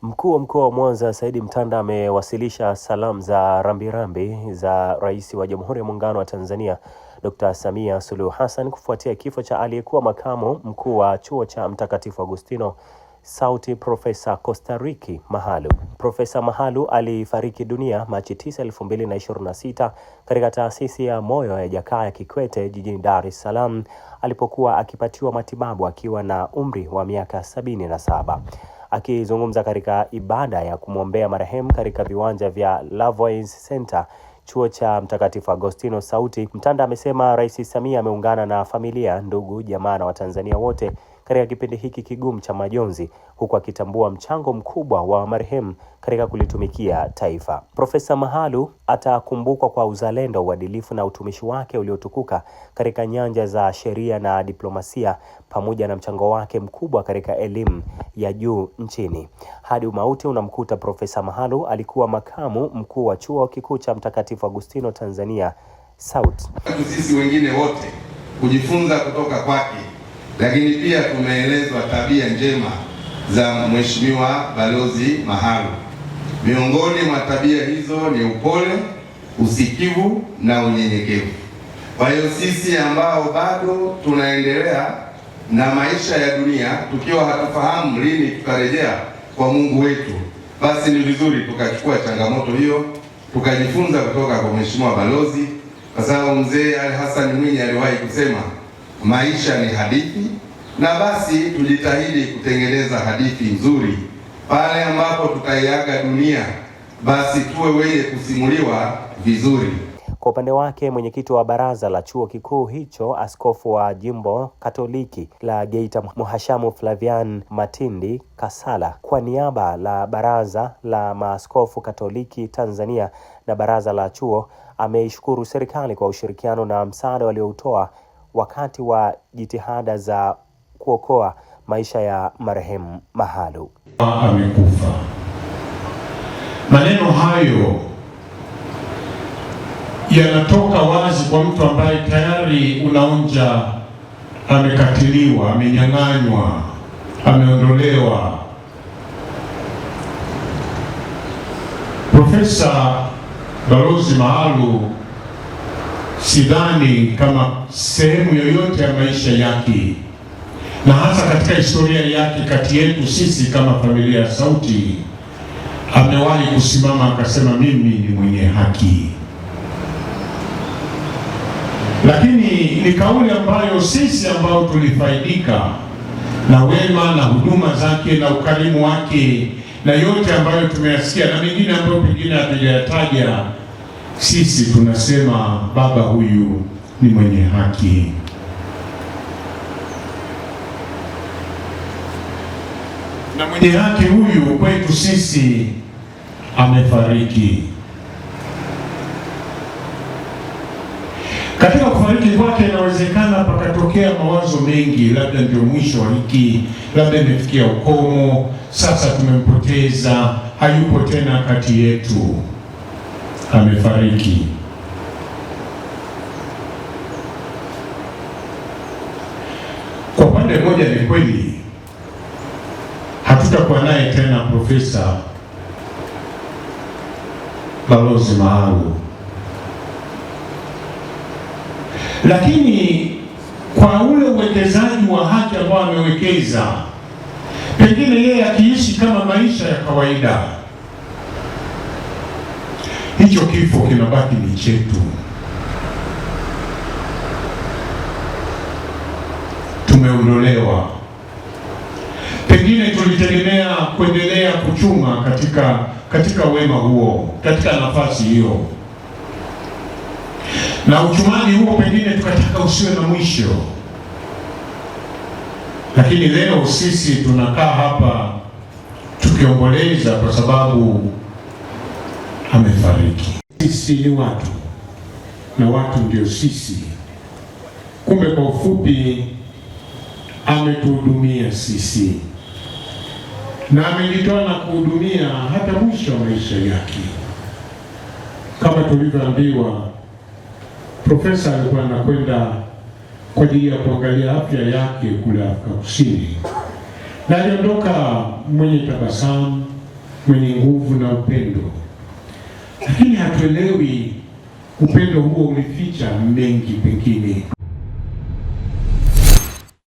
Mkuu wa Mkoa wa Mwanza Said Mtanda amewasilisha salamu za rambirambi za Rais wa Jamhuri ya Muungano wa Tanzania Dr. Samia Suluhu Hassan kufuatia kifo cha aliyekuwa makamu mkuu wa Chuo cha Mtakatifu Agustino SAUTI Profesa Kostariki Mahalu. Profesa Mahalu alifariki dunia Machi 9, 2026 katika taasisi ya moyo ya Jakaya Kikwete jijini Dar es Salaam alipokuwa akipatiwa matibabu akiwa na umri wa miaka 77. Akizungumza katika ibada ya kumwombea marehemu katika viwanja vya Lavoisier Center, Chuo cha Mtakatifu Agostino SAUTI, Mtanda amesema Rais Samia ameungana na familia, ndugu, jamaa na Watanzania wote katika kipindi hiki kigumu cha majonzi, huku akitambua mchango mkubwa wa marehemu katika kulitumikia taifa. Profesa Mahalu atakumbukwa kwa uzalendo, uadilifu na utumishi wake uliotukuka katika nyanja za sheria na diplomasia, pamoja na mchango wake mkubwa katika elimu ya juu nchini. Hadi umauti unamkuta Profesa Mahalu alikuwa makamu mkuu wa Chuo Kikuu cha Mtakatifu Agustino Tanzania SAUTI. Sisi wengine wote kujifunza kutoka kwake, lakini pia tumeelezwa tabia njema za Mheshimiwa Balozi Mahalu. Miongoni mwa tabia hizo ni upole, usikivu na unyenyekevu. Kwa hiyo sisi ambao bado tunaendelea na maisha ya dunia tukiwa hatufahamu lini tutarejea kwa Mungu wetu, basi ni vizuri tukachukua changamoto hiyo, tukajifunza kutoka kwa Mheshimiwa Balozi, kwa sababu Mzee Ali Hassan Mwinyi aliwahi kusema maisha ni hadithi, na basi tujitahidi kutengeneza hadithi nzuri. Pale ambapo tutaiaga dunia, basi tuwe wenye kusimuliwa vizuri. Kwa upande wake, mwenyekiti wa baraza la chuo kikuu hicho, askofu wa jimbo Katoliki la Geita Mhashamu Flavian Matindi Kasala, kwa niaba la baraza la maaskofu Katoliki Tanzania na baraza la chuo, ameishukuru serikali kwa ushirikiano na msaada walioutoa wakati wa jitihada za kuokoa maisha ya marehemu Mahalu. Amekufa. Maneno hayo yanatoka wazi kwa mtu ambaye tayari unaonja amekatiliwa, amenyang'anywa, ameondolewa. Profesa Balozi Mahalu sidhani kama sehemu yoyote ya maisha yake na hasa katika historia yake kati yetu sisi kama familia ya SAUTI amewahi kusimama akasema mimi ni mwenye haki. Lakini ni kauli ambayo sisi ambao tulifaidika na wema na huduma zake na ukarimu wake na yote ambayo tumeyasikia na mengine ambayo pengine hatujayataja, sisi tunasema baba huyu ni mwenye haki. Na mwenye haki huyu kwetu sisi amefariki. Katika kufariki kwake inawezekana pakatokea mawazo mengi, labda ndio mwisho wa hiki, labda imefikia ukomo, sasa tumempoteza, hayupo tena kati yetu. Amefariki. Kwa upande mmoja ni kweli hatutakuwa naye tena Profesa Balozi Mahalu, lakini kwa ule uwekezaji wa haki ambao amewekeza, pengine yeye akiishi kama maisha ya kawaida, hicho kifo kinabaki ni chetu. Tumeondolewa. Pengine tulitegemea kuendelea kuchuma katika wema huo, katika nafasi hiyo, na uchumaji huo pengine tukataka usiwe na mwisho. Lakini leo sisi tunakaa hapa tukiomboleza kwa sababu amefariki. Sisi ni watu na watu ndio sisi. Kumbe kwa ufupi ametuhudumia sisi na amejitoa na kuhudumia hata mwisho wa maisha yake. Kama tulivyoambiwa, profesa alikuwa anakwenda kwa ajili ya kuangalia afya yake kule Afrika Kusini, na aliondoka mwenye tabasamu, mwenye nguvu na upendo, lakini hatuelewi upendo huo ulificha mengi pengine.